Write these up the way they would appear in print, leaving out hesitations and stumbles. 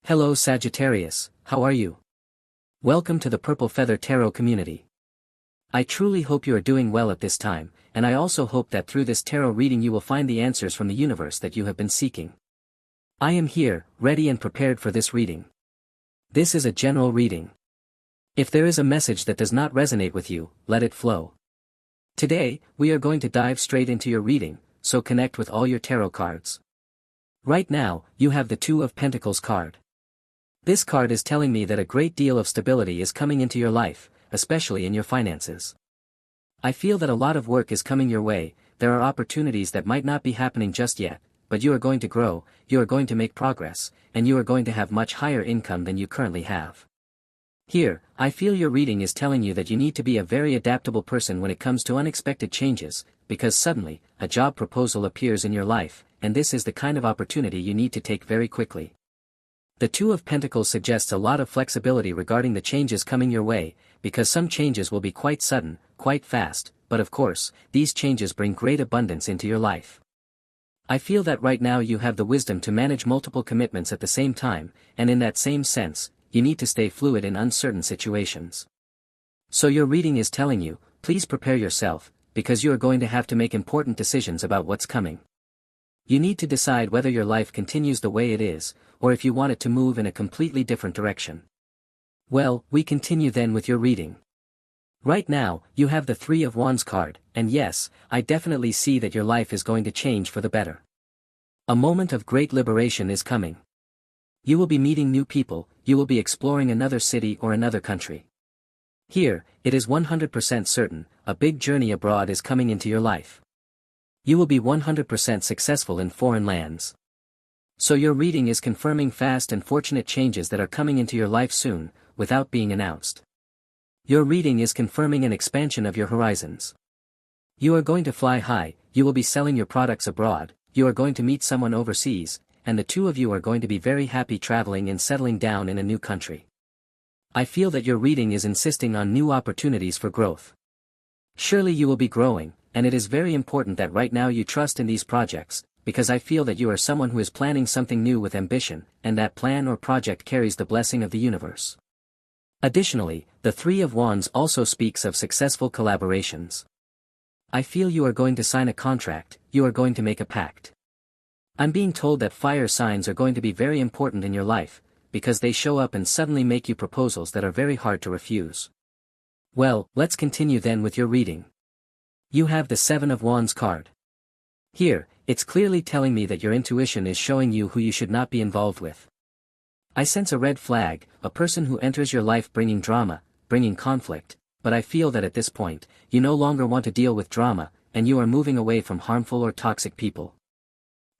Hello Sagittarius, how are you? Welcome to the Purple Feather Tarot community. I truly hope you are doing well at this time, and I also hope that through this tarot reading you will find the answers from the universe that you have been seeking. I am here, ready and prepared for this reading. This is a general reading. If there is a message that does not resonate with you, let it flow. Today, we are going to dive straight into your reading, so connect with all your tarot cards. Right now, you have the Two of Pentacles card. This card is telling me that a great deal of stability is coming into your life, especially in your finances. I feel that a lot of work is coming your way. There are opportunities that might not be happening just yet, but you are going to grow, you are going to make progress, and you are going to have much higher income than you currently have. Here, I feel your reading is telling you that you need to be a very adaptable person when it comes to unexpected changes, because suddenly, a job proposal appears in your life, and this is the kind of opportunity you need to take very quickly. The Two of Pentacles suggests a lot of flexibility regarding the changes coming your way, because some changes will be quite sudden, quite fast, but of course, these changes bring great abundance into your life. I feel that right now you have the wisdom to manage multiple commitments at the same time, and in that same sense, you need to stay fluid in uncertain situations. So your reading is telling you, please prepare yourself, because you are going to have to make important decisions about what's coming. You need to decide whether your life continues the way it is, or if you want it to move in a completely different direction. Well, we continue then with your reading. Right now, you have the Three of Wands card, and yes, I definitely see that your life is going to change for the better. A moment of great liberation is coming. You will be meeting new people, you will be exploring another city or another country. Here, it is 100% certain, a big journey abroad is coming into your life. You will be 100% successful in foreign lands. So your reading is confirming fast and fortunate changes that are coming into your life soon, without being announced. Your reading is confirming an expansion of your horizons. You are going to fly high, you will be selling your products abroad, you are going to meet someone overseas, and the two of you are going to be very happy traveling and settling down in a new country. I feel that your reading is insisting on new opportunities for growth. Surely you will be growing, and it is very important that right now you trust in these projects, because I feel that you are someone who is planning something new with ambition, and that plan or project carries the blessing of the universe. Additionally, the Three of Wands also speaks of successful collaborations. I feel you are going to sign a contract, you are going to make a pact. I'm being told that fire signs are going to be very important in your life, because they show up and suddenly make you proposals that are very hard to refuse. Well, let's continue then with your reading. You have the Seven of Wands card. Here, it's clearly telling me that your intuition is showing you who you should not be involved with. I sense a red flag, a person who enters your life bringing drama, bringing conflict, but I feel that at this point, you no longer want to deal with drama, and you are moving away from harmful or toxic people.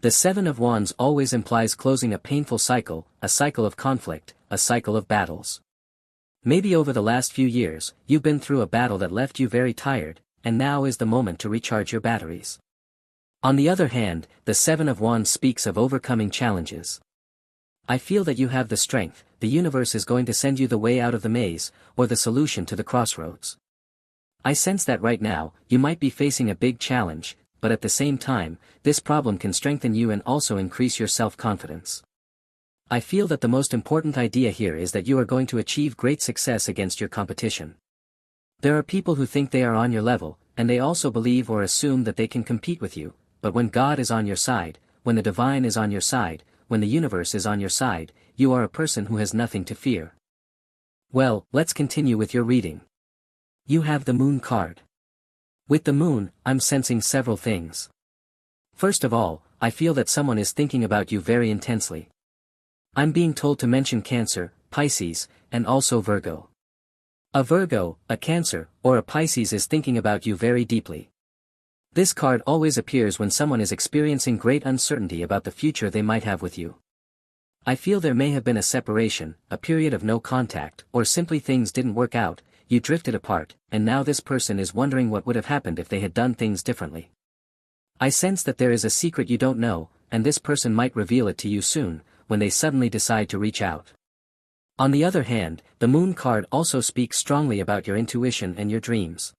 The Seven of Wands always implies closing a painful cycle, a cycle of conflict, a cycle of battles. Maybe over the last few years, you've been through a battle that left you very tired, and now is the moment to recharge your batteries. On the other hand, the Seven of Wands speaks of overcoming challenges. I feel that you have the strength, the universe is going to send you the way out of the maze, or the solution to the crossroads. I sense that right now, you might be facing a big challenge, but at the same time, this problem can strengthen you and also increase your self-confidence. I feel that the most important idea here is that you are going to achieve great success against your competition. There are people who think they are on your level, and they also believe or assume that they can compete with you, but when God is on your side, when the divine is on your side, when the universe is on your side, you are a person who has nothing to fear. Well, let's continue with your reading. You have the Moon card. With the Moon, I'm sensing several things. First of all, I feel that someone is thinking about you very intensely. I'm being told to mention Cancer, Pisces, and also Virgo. A Virgo, a Cancer, or a Pisces is thinking about you very deeply. This card always appears when someone is experiencing great uncertainty about the future they might have with you. I feel there may have been a separation, a period of no contact, or simply things didn't work out, you drifted apart, and now this person is wondering what would have happened if they had done things differently. I sense that there is a secret you don't know, and this person might reveal it to you soon, when they suddenly decide to reach out. On the other hand, the Moon card also speaks strongly about your intuition and your dreams.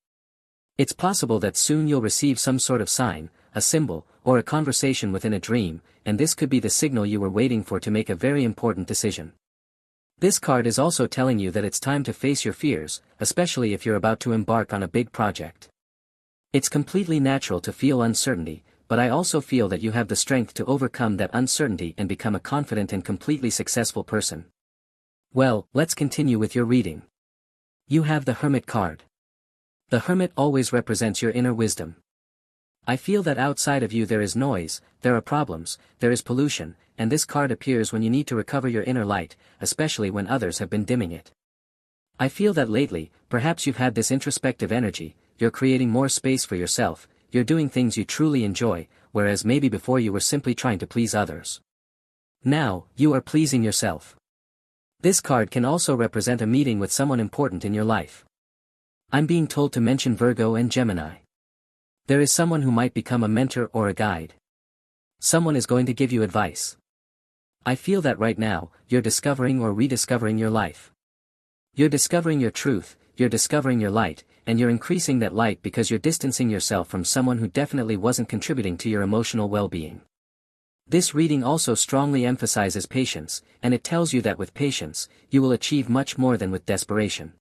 It's possible that soon you'll receive some sort of sign, a symbol, or a conversation within a dream, and this could be the signal you were waiting for to make a very important decision. This card is also telling you that it's time to face your fears, especially if you're about to embark on a big project. It's completely natural to feel uncertainty, but I also feel that you have the strength to overcome that uncertainty and become a confident and completely successful person. Well, let's continue with your reading. You have the Hermit card. The Hermit always represents your inner wisdom. I feel that outside of you there is noise, there are problems, there is pollution, and this card appears when you need to recover your inner light, especially when others have been dimming it. I feel that lately, perhaps you've had this introspective energy, you're creating more space for yourself, you're doing things you truly enjoy, whereas maybe before you were simply trying to please others. Now, you are pleasing yourself. This card can also represent a meeting with someone important in your life. I'm being told to mention Virgo and Gemini. There is someone who might become a mentor or a guide. Someone is going to give you advice. I feel that right now, you're discovering or rediscovering your life. You're discovering your truth, you're discovering your light, and you're increasing that light because you're distancing yourself from someone who definitely wasn't contributing to your emotional well-being. This reading also strongly emphasizes patience, and it tells you that with patience, you will achieve much more than with desperation.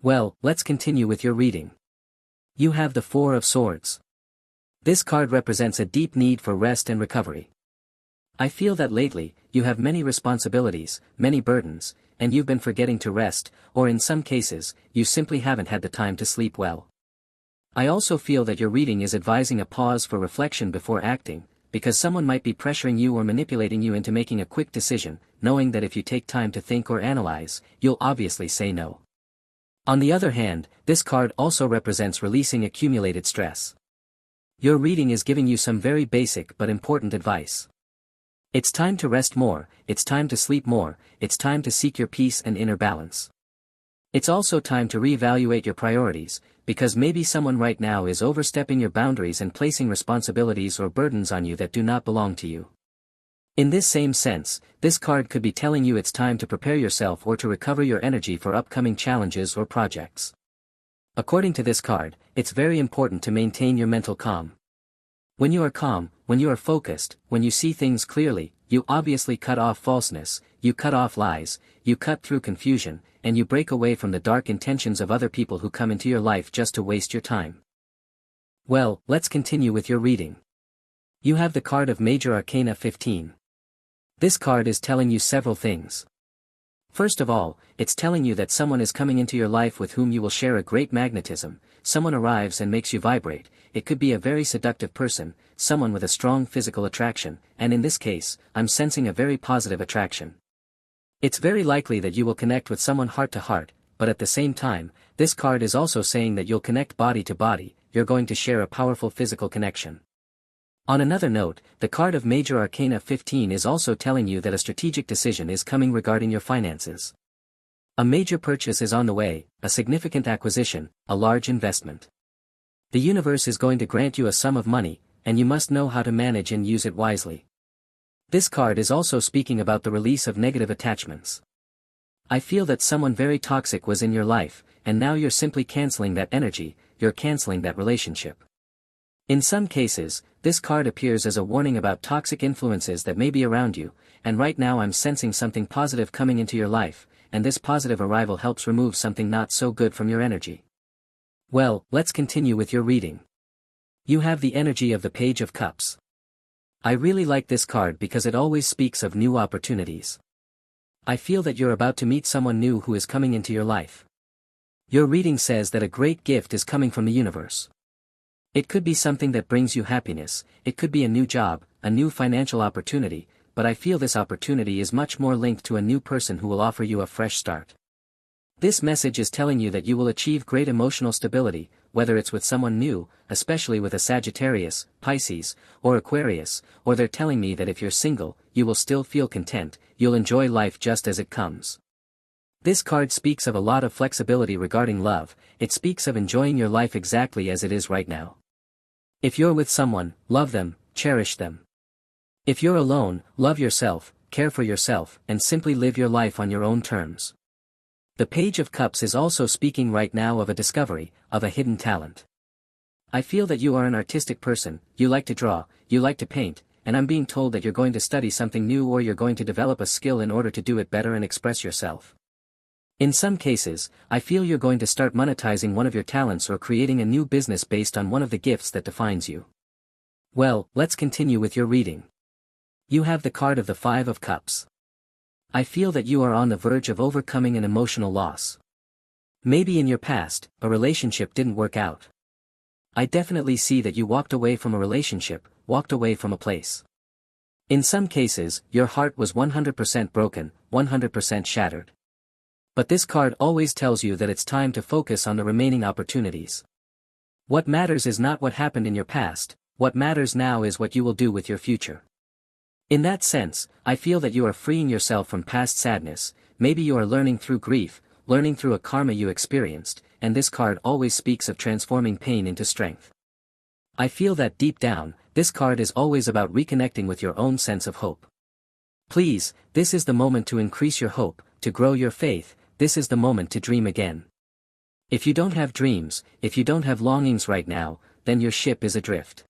Well, let's continue with your reading. You have the Four of Swords. This card represents a deep need for rest and recovery. I feel that lately, you have many responsibilities, many burdens, and you've been forgetting to rest, or in some cases, you simply haven't had the time to sleep well. I also feel that your reading is advising a pause for reflection before acting, because someone might be pressuring you or manipulating you into making a quick decision, knowing that if you take time to think or analyze, you'll obviously say no. On the other hand, this card also represents releasing accumulated stress. Your reading is giving you some very basic but important advice. It's time to rest more, it's time to sleep more, it's time to seek your peace and inner balance. It's also time to reevaluate your priorities, because maybe someone right now is overstepping your boundaries and placing responsibilities or burdens on you that do not belong to you. In this same sense, this card could be telling you it's time to prepare yourself or to recover your energy for upcoming challenges or projects. According to this card, it's very important to maintain your mental calm. When you are calm, when you are focused, when you see things clearly, you obviously cut off falseness, you cut off lies, you cut through confusion, and you break away from the dark intentions of other people who come into your life just to waste your time. Well, let's continue with your reading. You have the card of Major Arcana 15. This card is telling you several things. First of all, it's telling you that someone is coming into your life with whom you will share a great magnetism. Someone arrives and makes you vibrate. It could be a very seductive person, someone with a strong physical attraction, and in this case, I'm sensing a very positive attraction. It's very likely that you will connect with someone heart to heart, but at the same time, this card is also saying that you'll connect body to body, you're going to share a powerful physical connection. On another note, the card of Major Arcana 15 is also telling you that a strategic decision is coming regarding your finances. A major purchase is on the way, a significant acquisition, a large investment. The universe is going to grant you a sum of money, and you must know how to manage and use it wisely. This card is also speaking about the release of negative attachments. I feel that someone very toxic was in your life, and now you're simply canceling that energy, you're canceling that relationship. In some cases, this card appears as a warning about toxic influences that may be around you, and right now I'm sensing something positive coming into your life, and this positive arrival helps remove something not so good from your energy. Well, let's continue with your reading. You have the energy of the Page of Cups. I really like this card because it always speaks of new opportunities. I feel that you're about to meet someone new who is coming into your life. Your reading says that a great gift is coming from the universe. It could be something that brings you happiness, it could be a new job, a new financial opportunity, but I feel this opportunity is much more linked to a new person who will offer you a fresh start. This message is telling you that you will achieve great emotional stability, whether it's with someone new, especially with a Sagittarius, Pisces, or Aquarius, or they're telling me that if you're single, you will still feel content, you'll enjoy life just as it comes. This card speaks of a lot of flexibility regarding love, it speaks of enjoying your life exactly as it is right now. If you're with someone, love them, cherish them. If you're alone, love yourself, care for yourself, and simply live your life on your own terms. The Page of Cups is also speaking right now of a discovery, of a hidden talent. I feel that you are an artistic person, you like to draw, you like to paint, and I'm being told that you're going to study something new or you're going to develop a skill in order to do it better and express yourself. In some cases, I feel you're going to start monetizing one of your talents or creating a new business based on one of the gifts that defines you. Well, let's continue with your reading. You have the card of the Five of Cups. I feel that you are on the verge of overcoming an emotional loss. Maybe in your past, a relationship didn't work out. I definitely see that you walked away from a relationship, walked away from a place. In some cases, your heart was 100% broken, 100% shattered. But this card always tells you that it's time to focus on the remaining opportunities. What matters is not what happened in your past, what matters now is what you will do with your future. In that sense, I feel that you are freeing yourself from past sadness, maybe you are learning through grief, learning through a karma you experienced, and this card always speaks of transforming pain into strength. I feel that deep down, this card is always about reconnecting with your own sense of hope. Please, this is the moment to increase your hope, to grow your faith, this is the moment to dream again. If you don't have dreams, if you don't have longings right now, then your ship is adrift.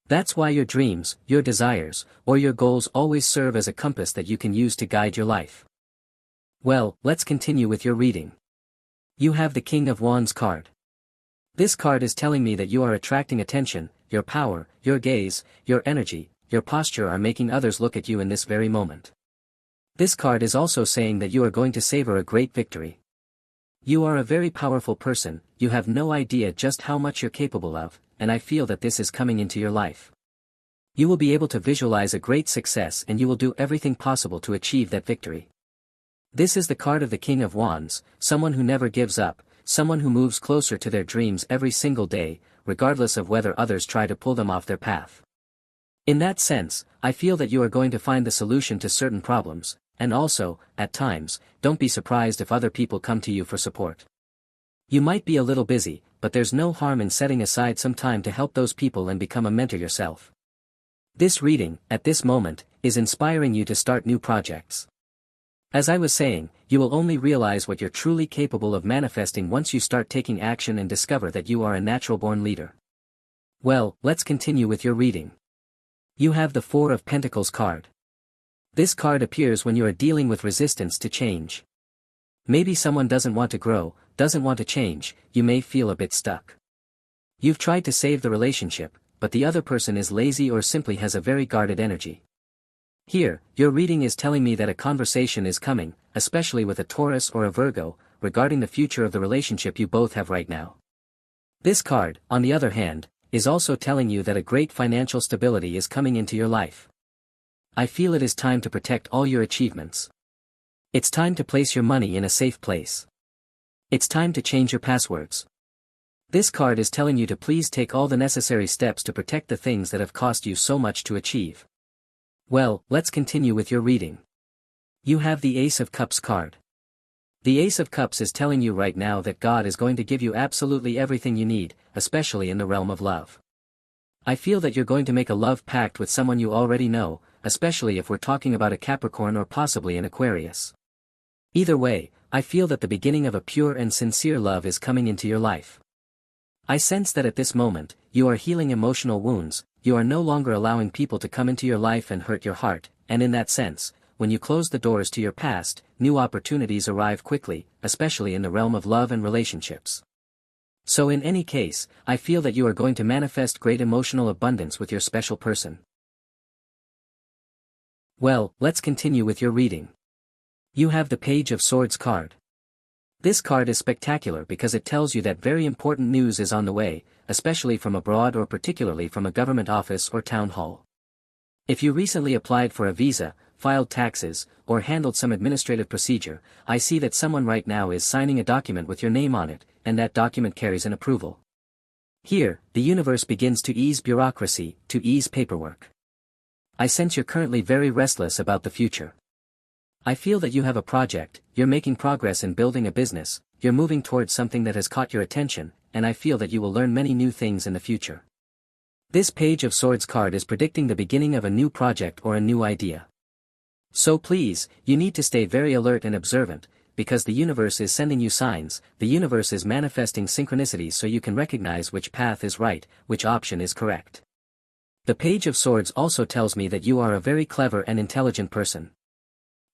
That's why your dreams, your desires, or your goals always serve as a compass that you can use to guide your life. Well, let's continue with your reading. You have the King of Wands card. This card is telling me that you are attracting attention, your power, your gaze, your energy, your posture are making others look at you in this very moment. This card is also saying that you are going to savor a great victory. You are a very powerful person, you have no idea just how much you're capable of, and I feel that this is coming into your life. You will be able to visualize a great success and you will do everything possible to achieve that victory. This is the card of the King of Wands, someone who never gives up, someone who moves closer to their dreams every single day, regardless of whether others try to pull them off their path. In that sense, I feel that you are going to find the solution to certain problems, and also, at times, don't be surprised if other people come to you for support. You might be a little busy, but there's no harm in setting aside some time to help those people and become a mentor yourself. This reading, at this moment, is inspiring you to start new projects. As I was saying, you will only realize what you're truly capable of manifesting once you start taking action and discover that you are a natural-born leader. Well, let's continue with your reading. You have the Four of Pentacles card. This card appears when you are dealing with resistance to change. Maybe someone doesn't want to grow, doesn't want to change, you may feel a bit stuck. You've tried to save the relationship, but the other person is lazy or simply has a very guarded energy. Here, your reading is telling me that a conversation is coming, especially with a Taurus or a Virgo, regarding the future of the relationship you both have right now. This card, on the other hand, is also telling you that a great financial stability is coming into your life. I feel it is time to protect all your achievements. It's time to place your money in a safe place. It's time to change your passwords. This card is telling you to please take all the necessary steps to protect the things that have cost you so much to achieve. Well, let's continue with your reading. You have the Ace of Cups card. The Ace of Cups is telling you right now that God is going to give you absolutely everything you need, especially in the realm of love. I feel that you're going to make a love pact with someone you already know, especially if we're talking about a Capricorn or possibly an Aquarius. Either way, I feel that the beginning of a pure and sincere love is coming into your life. I sense that at this moment, you are healing emotional wounds, you are no longer allowing people to come into your life and hurt your heart, and in that sense, when you close the doors to your past, new opportunities arrive quickly, especially in the realm of love and relationships. So in any case, I feel that you are going to manifest great emotional abundance with your special person. Well, let's continue with your reading. You have the Page of Swords card. This card is spectacular because it tells you that very important news is on the way, especially from abroad or particularly from a government office or town hall. If you recently applied for a visa, filed taxes, or handled some administrative procedure, I see that someone right now is signing a document with your name on it, and that document carries an approval. Here, the universe begins to ease bureaucracy, to ease paperwork. I sense you're currently very restless about the future. I feel that you have a project, you're making progress in building a business, you're moving towards something that has caught your attention, and I feel that you will learn many new things in the future. This Page of Swords card is predicting the beginning of a new project or a new idea. So please, you need to stay very alert and observant, because the universe is sending you signs, the universe is manifesting synchronicities so you can recognize which path is right, which option is correct. The Page of Swords also tells me that you are a very clever and intelligent person.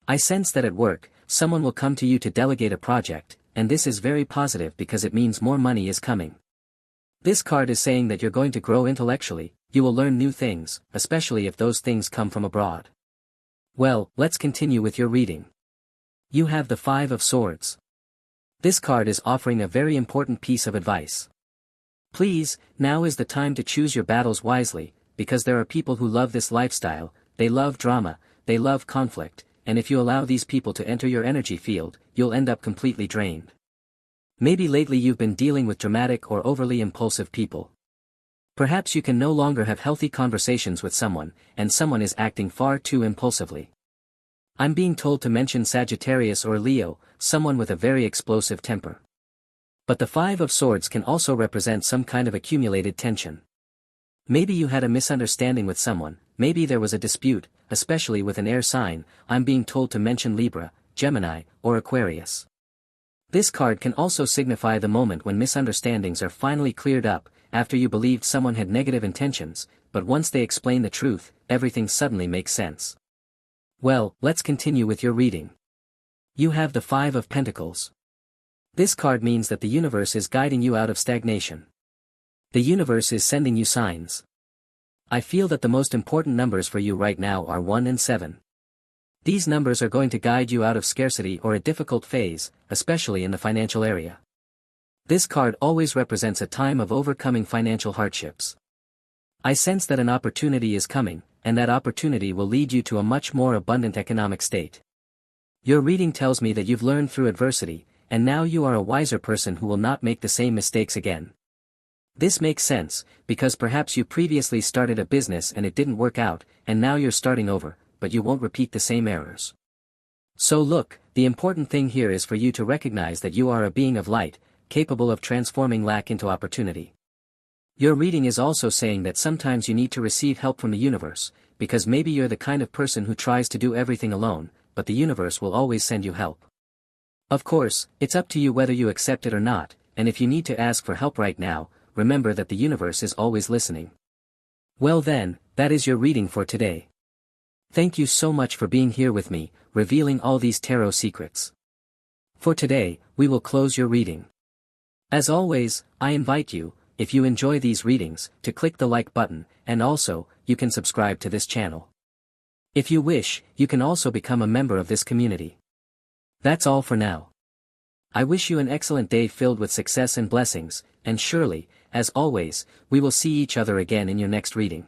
I sense that at work, someone will come to you to delegate a project, and this is very positive because it means more money is coming. This card is saying that you're going to grow intellectually, you will learn new things, especially if those things come from abroad. Well, let's continue with your reading. You have the Five of Swords. This card is offering a very important piece of advice. Please, now is the time to choose your battles wisely, because there are people who love this lifestyle, they love drama, they love conflict, and if you allow these people to enter your energy field, you'll end up completely drained. Maybe lately you've been dealing with dramatic or overly impulsive people. Perhaps you can no longer have healthy conversations with someone, and someone is acting far too impulsively. I'm being told to mention Sagittarius or Leo, someone with a very explosive temper. But the Five of Swords can also represent some kind of accumulated tension. Maybe you had a misunderstanding with someone, maybe there was a dispute, especially with an air sign. I'm being told to mention Libra, Gemini, or Aquarius. This card can also signify the moment when misunderstandings are finally cleared up, after you believed someone had negative intentions, but once they explain the truth, everything suddenly makes sense. Well, let's continue with your reading. You have the Five of Pentacles. This card means that the universe is guiding you out of stagnation. The universe is sending you signs. I feel that the most important numbers for you right now are 1 and 7. These numbers are going to guide you out of scarcity or a difficult phase, especially in the financial area. This card always represents a time of overcoming financial hardships. I sense that an opportunity is coming, and that opportunity will lead you to a much more abundant economic state. Your reading tells me that you've learned through adversity, and now you are a wiser person who will not make the same mistakes again. This makes sense, because perhaps you previously started a business and it didn't work out, and now you're starting over, but you won't repeat the same errors. So look, the important thing here is for you to recognize that you are a being of light, capable of transforming lack into opportunity. Your reading is also saying that sometimes you need to receive help from the universe, because maybe you're the kind of person who tries to do everything alone, but the universe will always send you help. Of course, it's up to you whether you accept it or not, and if you need to ask for help right now, remember that the universe is always listening. Well then, that is your reading for today. Thank you so much for being here with me, revealing all these tarot secrets. For today, we will close your reading. As always, I invite you, if you enjoy these readings, to click the like button, and also, you can subscribe to this channel. If you wish, you can also become a member of this community. That's all for now. I wish you an excellent day filled with success and blessings, and surely, as always, we will see each other again in your next reading.